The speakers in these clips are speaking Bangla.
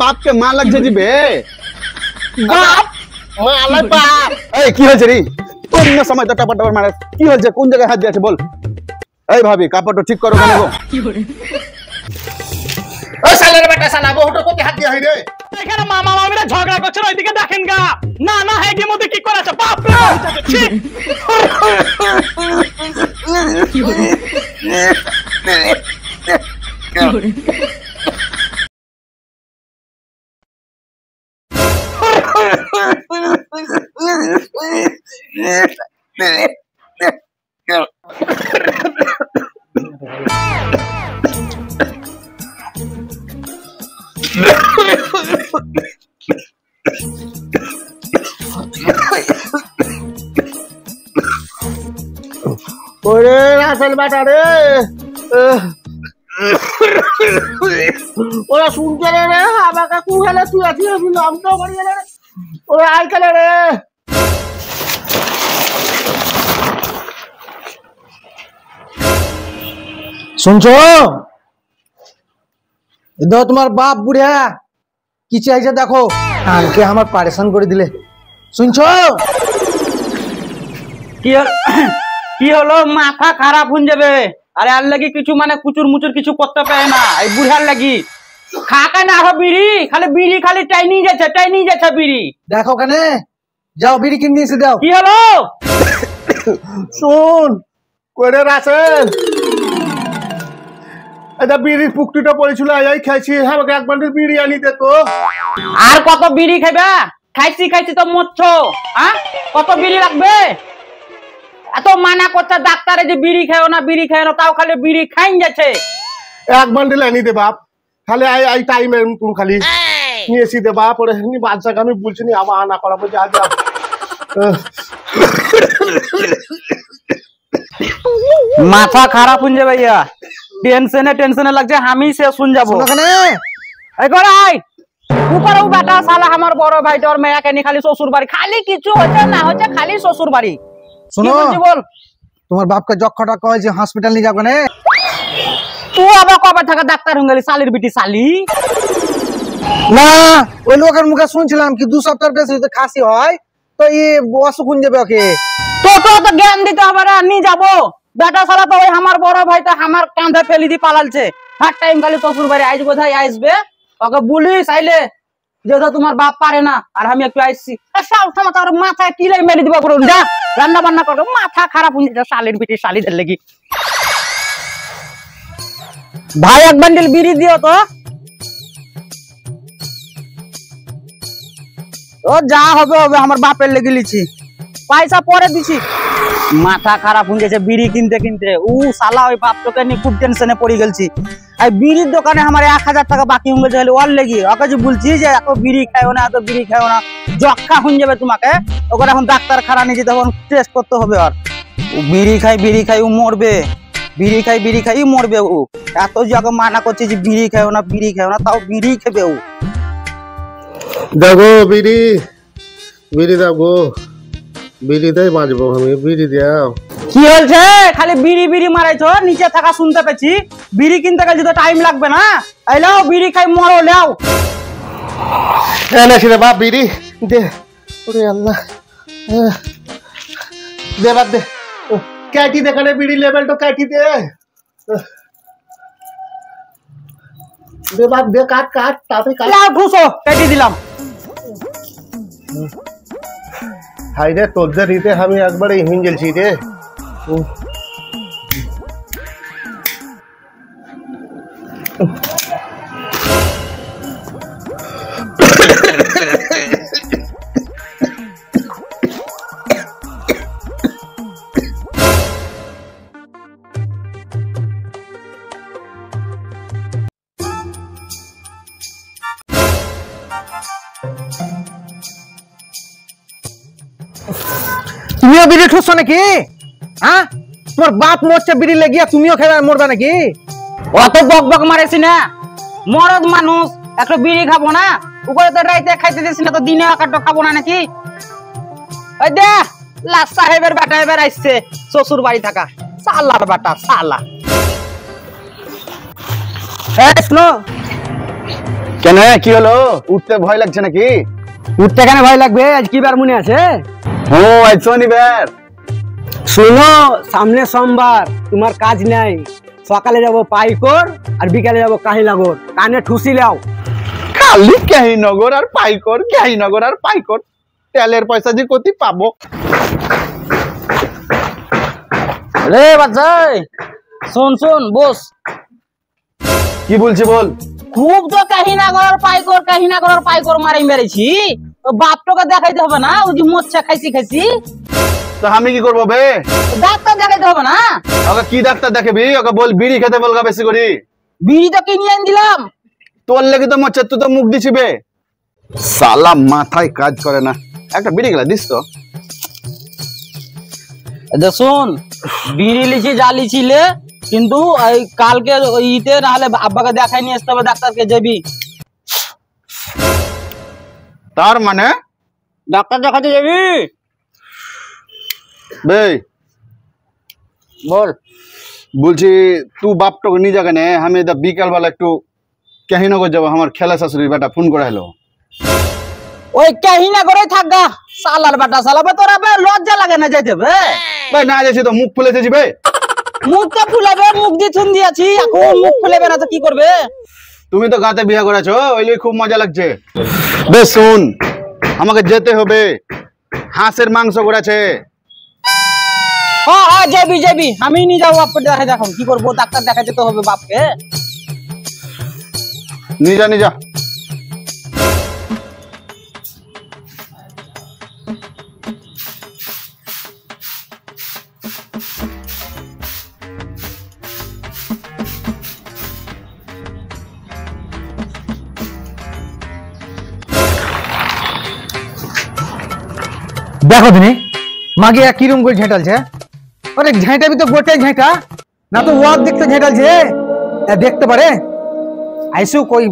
বাপ কে মা লাগছে জিবে বাপ মা আলাই বাপ এই কি হয়েছে রে অন্য সময় তো টাপা টাপা মারে কি হয়েছে কোন জায়গায় হাত দিয়েছে বল এই ভাবি কাপড়টা ঠিক করো কেন গো ওই শালার বেটা শালা বহুটো কোতে হাত দিয়া হই রে এখানে মামা মামিরা ঝগড়া করছে ওইদিকে দেখেন গা না না হেগি মধ্যে কি করেছে বাপ রে ওরে রাসেল বেটা রে ওরা শুনতে রে আমাকে কু হেলে তুই আছিস নাম তো করি রে ওরে আই খেলে রে শুনছো ইদো তোমার বাপ বুড়া কি চাইছে দেখো কালকে আমার পারেশান করে দিলে শুনছো কি হলো মাথা খারাপ হয়ে যাবে আরে আর লাগি কিছু মানে কুচুর মুচুর কিছু করতে পারে না এই বুড়ার লাগি খাকা না আরো বিড়ি খালি টাইনি যাচ্ছে বিড়ি দেখো কেন যাও বিড়ি কিনে এসে দাও কি হলো শুন কইরে রাসেল এটা বিড়ির পুকটিটা পড়েছিল এই খাইছি আমাকে এক বান্ডিল বিড়ি আনি দে তো আর কত বিড়ি খাইবা খাইছি তো মরছো হ্যাঁ কত বিড়ি লাগবে এত মানা করছে ডাক্তারে যে বিড়ি খাও না তাও খালি বিড়ি খাইন যাচ্ছে এক বান্ডিল আনি দে বাপ খালি আই টাইমে তুমি খালি নিয়ে এসে দে বাপ ওরে নি বাচ্চাকে আমি বলছি নি আমার আনা করা বলছি আজ মাথা খারাপ হয়ে যাবে ভাইয়া টেনশনে লাগছে আমি সে শুন যাবো উপরেও বেটা শালা আমার বড় ভাই তোর মেয়াকে নি খালি শ্বশুর বাড়ি খালি কিছু হচ্ছে না হচ্ছে খালি শ্বশুর বাড়ি শুনো বল তোমার বাপকে যক্ষটা কয় যে হসপিটাল নিয়ে যাবো না তুই আবার কবে থাকা ডাক্তার হয়ে গেলি শালির বিটি শালি না ওই লোকের মুখে শুনছিলাম কি 2 সপ্তাহের বেশি যদি খাসি হয় তো এই অসুখ হয়ে যাবে ওকে তো জ্ঞান দিতে হবে না নিয়ে যাবো বেটা শালা তো ওই আমার বড় ভাই তো আমার কাঁধে ফেলি দিয়ে পালালছে হার টাইম খালি শ্বশুর বাড়ি আইস বোধহয় আসবে ওকে বলিস আইলে যেটা তোমার বাপ পারে না আর আমি একটু আইসছি তোর মাথায় কিলাই মেরে দিবা করুন যা রান্না বান্না করো মাথা খারাপ হয়ে যাচ্ছে শালির বিটি শালিদের লেগে ভাই এক বান্ডিল বিড়ি দিও তো ও যা হবে আমার বাপের লেগে লিছি পয়সা পরে দিছি মাথা খারাপ হয়ে গেছে বিড়ি কিনতে শালা ওই বাপ তোকে নিয়ে খুব টেনশনে পড়ে গেছি আর বিড়ির দোকানে আমার 1000 টাকা বাকি হয়ে গেছে ওর লেগে ওকে যে বলছি যে এত বিড়ি খাইও না যক্ষা হয়ে যাবে তোমাকে ওকে এখন ডাক্তার খানা নিয়ে যেতে টেস্ট করতে হবে আর বিড়ি খাই ও মরবে বিড়ি খাই মরবে ও এত যে ওকে মানা করছে যে বিড়ি খাইও না তাও বিড়ি খাবে ও দেখো বিড়ি দাও বিড়ি দেয় বাজবো আমি বিড়ি দাও কি হয়েছে খালি বিড়ি মারাইছো নিচে থাকা শুনতে পেছি বিড়ি কিনতে গেলে তো টাইম লাগবে না আইলাও বিড়ি খাই মরো লাও এনেছি রে বাপ বিড়ি দে ওরে আল্লাহ দে বাপ দে কাটি দেখানে বিড়ি লেভেলটা কাটি দে বাপ দে কাট তাড়াতাড়ি কাট লাও ঠুসো কেটে দিলাম হাই রে তোদের দিতে আমি একবারে হিন গেলছি রে তুমিও বিড়ি ঠুসছো নাকি হ্যাঁ তোমার বাপ মরছে বিড়ি লেগিয়া তুমিও খেয়ে মরবে নাকি অত বক মারেছি না মরদ মানুষ একটা বিড়ি খাবো না উপরে তো রাইতে খাইতে দিছি না তো দিনে একটা খাবো না নাকি ওই দে লাস সাহেবের বেটা এবার আসছে শ্বশুর বাড়ি থাকা সালার বেটা সালা শুনো, কেন কি হলো? উঠতে ভয় লাগছে নাকি? উঠতে কেন ভয় লাগবে? আজ কি বার মনে আছে? ও আজ শনিবার। শুনো, সামনে সোমবার, তোমার কাজ নাই। সকালে যাবো পাইকর আর বিকালে যাবো কাহিনগর। কানে ঠুসি লাও। খালি কাহিনগর আর পাইকর, কাহিনগর আর পাইকর। তেলের পয়সা যে কতি পাবো। রে বাচ্চাই, শোন শোন, বস। কি বলছি বল। খুব তো কাহিনগর পাইকর মারি মেরেছি। বাপটাকে দেখাইতে হবে না? ওই যে মোচ্ছা খাইছি খাইছি। তো আমি কি করবো বে? ডাক্তার দেখাইতে হবে না? ওকে কি ডাক্তার দেখাবি? ওকে বল বিড়ি খেতে বলগা বেশি করি। বিড়ি তো কিনে এনে দিলাম। তোর লেগে তো মোচ্ছা, তুই তো মুখ দিছি বে। সালা মাথায় কাজ করে না। একটা বিড়ি গেলা দিস তো। শোন, বিড়ি লিছি যা লিছিলে, কিন্তু এই কালকে ইতে না হলে আব্বাকে দেখাই নিয়ে আসতে হবে ডাক্তারকে। যাবি? তার মানে ডাক্তার দেখাতে যাবি? বে বল। বলছি তুই বাপটাকে নিয়ে যাকে নে, আমি বিকাল বেলা একটু কাহিনগর যাবো। আমার খেলা শাশুড়ির বেটা ফোন করে হলো। ওই কাহিনগরে থাকগা। সালার বেটা সালাবে, তোরা লজ্জা লাগে না যাইতে? ভাই না যাচ্ছি তো মুখ ফুলেছে বে। মুখটা ফুলাবে, মুখ দিয়ে চুন দিয়েছি, এখন মুখ ফুলেবে না তো কি করবে? তুমি তো গাতে বিয়ে করেছো, ওইলে খুব মজা লাগছে। বেশ শুন, আমাকে যেতে হবে। হাঁসের মাংস করেছে। হ্যাঁ হ্যাঁ, যাবি যাবি। আমি নিয়ে যাবো বাপকে দেখাই। এখন কি করবো? ডাক্তার দেখাতে তো হবে বাপকে। নিজা নিজা। দেখো দিনে মাগে কিরম করে ঝেঁটালছে। আরে ঝেঁটাবি তো গোটাই ঝেঁটা, না তো ওয়াক দেখতে ঝেঁটালছে। দেখতে পারে আইসু কই।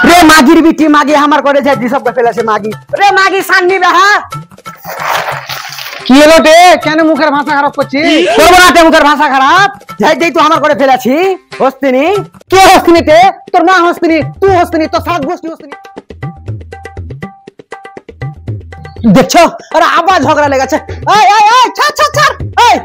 রে মাগির বিটি, মাগি আমার করে যাই সবটা ফেলেছে মাগি। রে মাগি সান্নি বেহা। কি হলো রে? কেন মুখের ভাষা খারাপ করছিস? করবো না মুখের ভাষা খারাপ। যাই যাই তো আমার করে ফেলেছি। হস্তিনি কে হস্তিনি? তে তোর মা হস্তিনি, তুই হস্তিনি, তোর সাত গোষ্ঠী হস্তিনি। দেখছো? আরে আবার ঝগড়া লেগেছে। এই এই এই ছাড় ছাড় ছাড়। এই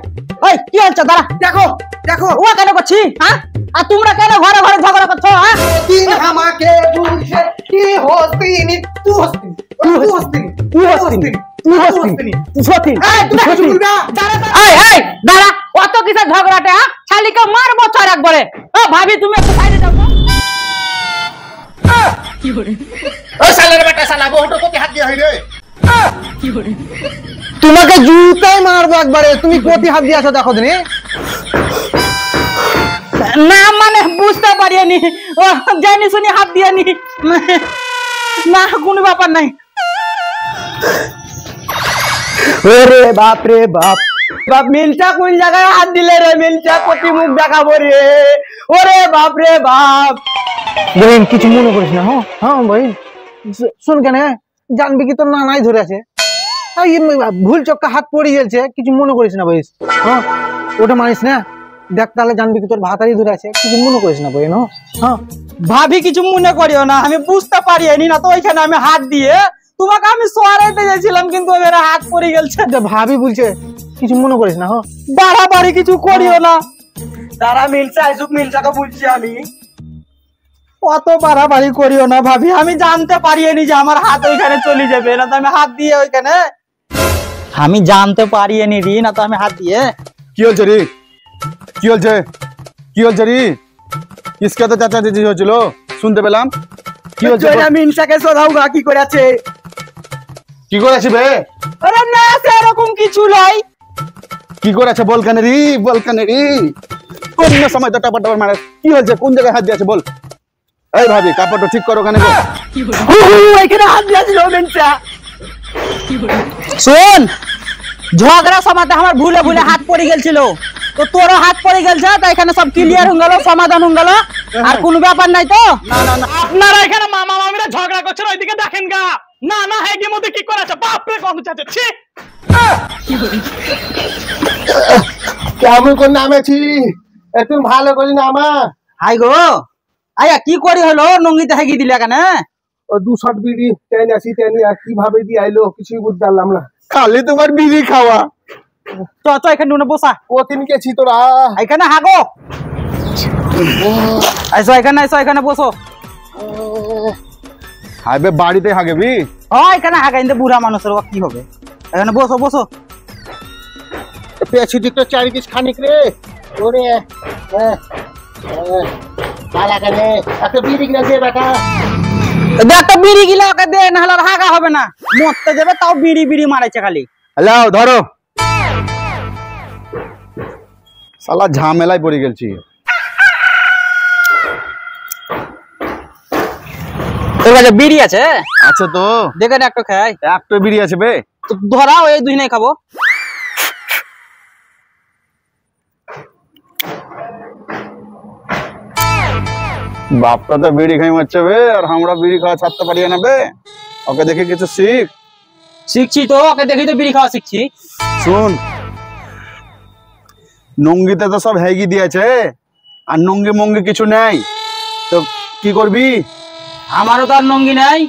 এই কি হচ্ছে? দাঁড়া। দেখো দেখো, ও কেন করছি? হ্যাঁ, আর তোমরা কেন ঘরে ঘরে ঝগড়া করছো? হ্যাঁ, তিন আমাকে বলছে কি হস্তিনি, তুই হস্তিনি, তুই হস্তিনি, তুই হস্তিনি, তুই হস্তিনি। সত্যি? এই তুই কিছু বলবি না? এই এই দাঁড়া, অত কিসের ঝগড়াটা? শালিকে মারবো ছাড় একবারে। ও ভাবি, তুমি একটু সাইডে যাও তো। ও শালার বেটা, শালা বহুটো কতি হাত দিয়ে হইরে। তোমাকে জুতাই মারবো একবারে। তুমি কোটি হাত দিয়ে আছো দেখো দিনে। না মানে বুঝতে পারিনি, ও জানি শুনি হাত দিয়ানি। না কোনো ব্যাপার নাই। ওরে বাপ রে বাপ, বাপ মিলটা কোন জায়গায় হাত দিলে রে? মিলটা কতি মুখ দেখাবো রে? ওরে বাপ রে বাপ। বহিন কিছু মনে করিস না। হ্যাঁ হ্যাঁ বহিন, শুন কেন, জানবি কি তোর নানাই ধরে আছে। ভুল চক্কা হাত পড়ে গেছে, কিছু মনে করিস না বহিস। হ্যাঁ ওটা মানিস না। দেখ তাহলে জানবি কি তোর ভাতারি ধরে আছে, কিছু মনে করিস না বহিন। হ্যাঁ ভাবি কিছু মনে করিও না, আমি বুঝতে পারিনি না তো ওইখানে আমি হাত দিয়ে তোমাকে আমি সরাইতে যাচ্ছিলাম, কিন্তু এবারে হাত পড়ে গেছে। ভাবি বলছে কিছু মনে করিস না। হ্যাঁ বাড়াবাড়ি কিছু করিও না। তারা মিলছে আইসুক মিলছাকে বলছি আমি। অত বাড়াবাড়ি করিও না ভাবি, আমি জানতে পারিনি যে আমার হাত ওইখানে চলে যাবে, না তো আমি হাত দিয়ে ওইখানে। আমি জানতে পারিনি রি, না তো আমি হাত দিয়ে। কি হচ্ছে রে? কি হচ্ছে? কি হচ্ছে রে? কিসকে তো চাচা চাচি হয়েছিল শুনতে পেলাম। কি হচ্ছে? মিনসাকে সরাউগা কি করেছে? কি করেছে বে? আরে না সেরকম কিছু নয়। কি করেছে বল কেন রে? বল কেন রে? কোন সময় তো টাপার টাপার মারে। কি হয়েছে? কোন জায়গায় হাত দিয়েছে বল। এই ভাবি কাপড়টা ঠিক করো কেন? এখানে হাত দিয়েছিল মিনসা। শোন, ঝগড়া সমাধান আমার ভুলে ভুলে হাত পড়ে গেছিল, তো তোরও হাত পড়ে গেছে, তো এখানে সব ক্লিয়ার হয়ে গেল, সমাধান হয়ে গেল। আর কোনো ব্যাপার নাই তো? না না না, আপনারা এখানে মামা মামি করছেন ওইদিকে দেখেন গা। না না হেগের মধ্যে কি করেছে বাপরে কত চাচ্ছে। কেমন করে নামেছি একটু ভালো করে নামা। হাই গো আয়া কি করি হলো নঙ্গিতে হেগি দিলা কেন? ও 200 বিড়ি টেনে আসি টেনে কিভাবে দিয়ে আইলো কিছুই বুঝতে পারলাম না। খালি তোমার বিড়ি খাওয়া। চ চ এখানে নুনে বসা। কতদিন গেছি তোরা? এখানে হাগো। আইসো এখানে বসো। হাইবে বাড়িতে হাগেবি? এখানে হাগাইতে বুড়া মানুষের কি হবে? এখানে বসো বসো। পেছি দিক তো চারিদিক খানিক রে ওরে পালা কেনে একটা বিড়ি কিনে দে বেটা। একটা বিড়ি গিলা ওকে দে, না হলে হাগা হবে না। মরতে যাবে তাও বিড়ি বিড়ি মারাইছে খালি। হ্যালো ধরো। শালা ঝামেলায় পড়ে গেছি। তোর কাছে বিড়ি আছে? আচ্ছা তো দেখেন একটা খাই। একটা বিড়ি আছে বে। তো ধরাও এই দুই নাই খাবো। বাপটা তো বিড়ি খাই মারছে বে, আর আমরা বিড়ি খাওয়া ছাড়তে পারি না বে। ওকে দেখে কিছু শিখ। শিখছি তো, ওকে দেখি তো বিড়ি খাওয়া শিখছি। শুন, নঙ্গিতে তো সব হেগি দিয়েছে, আর নঙ্গি মঙ্গি কিছু নেই, তো কি করবি? আমারও তো আর নঙ্গি নাই।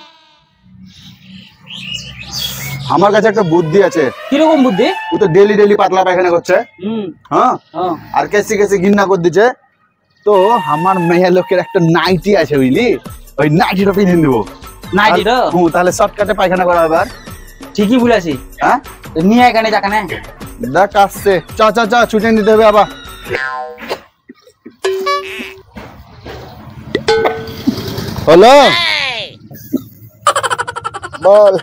আমার কাছে একটা বুদ্ধি আছে। কিরকম বুদ্ধি? ও তো ডেলি ডেলি পাতলা পায়খানা করছে, হ্যাঁ, হ্যাঁ। আর কেসি কেসি ঘৃণা করে দিচ্ছে। তো আমার মেয়ে লোকের একটা নাইটি আছে বুঝলি, ওই নাইটিটা পিনে নেবো। নাইটিটা? তাহলে শর্টকাটে পায়খানা করা হবে। ঠিকই বলেছি। হ্যাঁ, নিয়ে এখানে যাকানে দেখ আসছে। চ চ চ ছুটে নিতে হবে আবার। হলো বল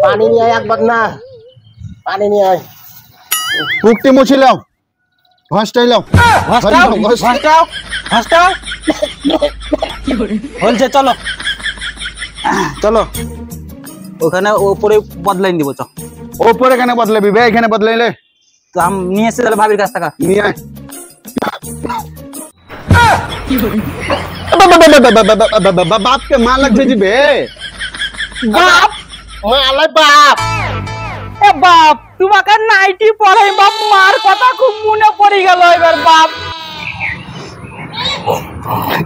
পানি নিয়ে আয় একবার না, পানি নিয়ে আয়। পুকটি মুছি লাও, ঘষটাই লাও। বলছে চলো চলো ওখানে ওপরে বদলাই দিব। চ ওপরে কেন বদলাবি বে, এখানে বদলাইলে। তো আমি নিয়ে এসে তাহলে ভাবির কাছ থেকে নিয়ে আয়। বাপকে মা লাগছে জি বে। বাপ মালাই বাপ। এ বাপ তোমাকে নাইটি পরাই বাপ, মার কথা খুব মনে পড়ে গেল এবার বাপ।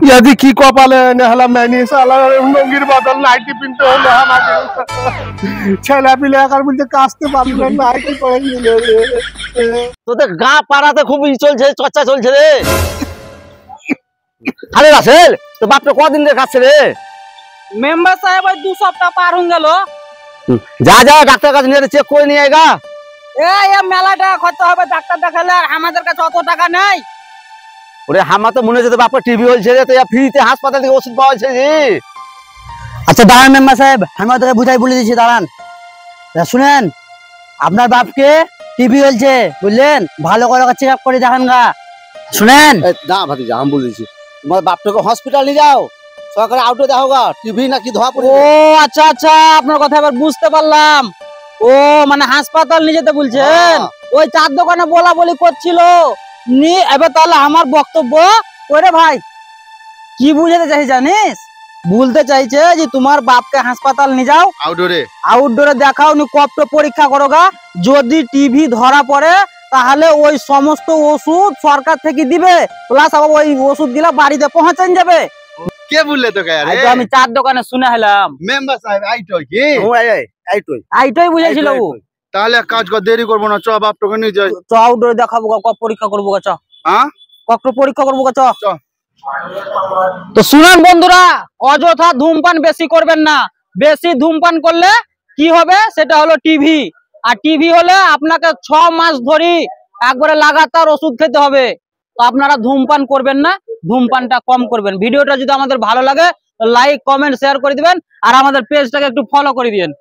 ইয়াদি কি কপালে নেহলা मैंने साला নঙ্গির বদল নাইটি পিনতে হলো আমাকে। ছেলে পিলে একার বলতে কাচতে পারবি না, নাইটি পরে নিলে রে। তোদের গা পাড়াতে খুব চলছে, চর্চা চলছে রে। আরে রাসেল তো বাপটা কদিন ধরে খাচ্ছে রে? মেম্বার সাহেব 2 সপ্তাহ পার হয়ে গেল। যা যা ডাক্তার কাছে নিয়ে চেক করে নিয়ে আয়গা। এই মেলা টাকা খরচ হবে ডাক্তার দেখালে, আর আমাদের কাছে অত টাকা নেই। ওরে হামা তো মনে হচ্ছে বাপা টিভি হয়েছে রে, তো ফ্রিতে হাসপাতাল থেকে ওষুধ পাওয়া যাচ্ছে জি। আচ্ছা দাঁড়ান মেম্বার সাহেব, আমি তোকে বুঝাই বলে দিচ্ছি, দাঁড়ান। শুনেন, আপনার বাপকে টিভি হয়েছে বুঝলেন, ভালো করে চেক আপ করে দেখান গা। শুনেন না ভাতিজা আমি বলেছি তোমার বাপটাকে হসপিটাল নিয়ে যাও, সরকারি আউটে দেখো গা টিভি নাকি ধোয়া পড়ে। ও আচ্ছা আচ্ছা, আপনার কথা এবার বুঝতে পারলাম। ও মানে হাসপাতাল নিয়ে যেতে বলছেন। ওই চার দোকানে বলা বলি করছিল নি। এবার তাহলে আমার বক্তব্য ওরে ভাই কি বুঝাতে চাই জানিস? বলতে চাইছে যে তোমার বাপকে হাসপাতাল নিয়ে যাও, আউটডোরে আউটডোরে দেখাও, নি কপ্ট পরীক্ষা করো গা। যদি টিভি ধরা পড়ে তাহলে ওই সমস্ত ওষুধ সরকার থেকে দিবে, প্লাস আবার ওই ওষুধ গুলা বাড়িতে পৌঁছান যাবে। কে বললে তোকে? আরে এই তো আমি চার দোকানে শুনে হলাম। মেম্বার সাহেব আইটই কি? এইটাই বুঝাইছিল ও। তাহলে এক কাজ কর, দেরি করবো না, চ বাপটাকে নিয়ে যাই। চ আউটডোরে দেখাবো গা, কপ পরীক্ষা করবো গা। চ হ্যাঁ, কপ্ট পরীক্ষা করবো গা। চ চ। তো শুনেন বন্ধুরা, অযথা ধূমপান বেশি করবেন না। বেশি ধূমপান করলে কি হবে সেটা হলো টিভি, আর টিভি হলে আপনাকে 6 মাস ধরে একবারে লাগাতার ওষুধ খেতে হবে। তো আপনারা ধূমপান করবেন না, ধূমপানটা কম করবেন। ভিডিওটা যদি আমাদের ভালো লাগে লাইক কমেন্ট শেয়ার করে দিবেন, আর আমাদের পেজটাকে একটু ফলো করে দিবেন।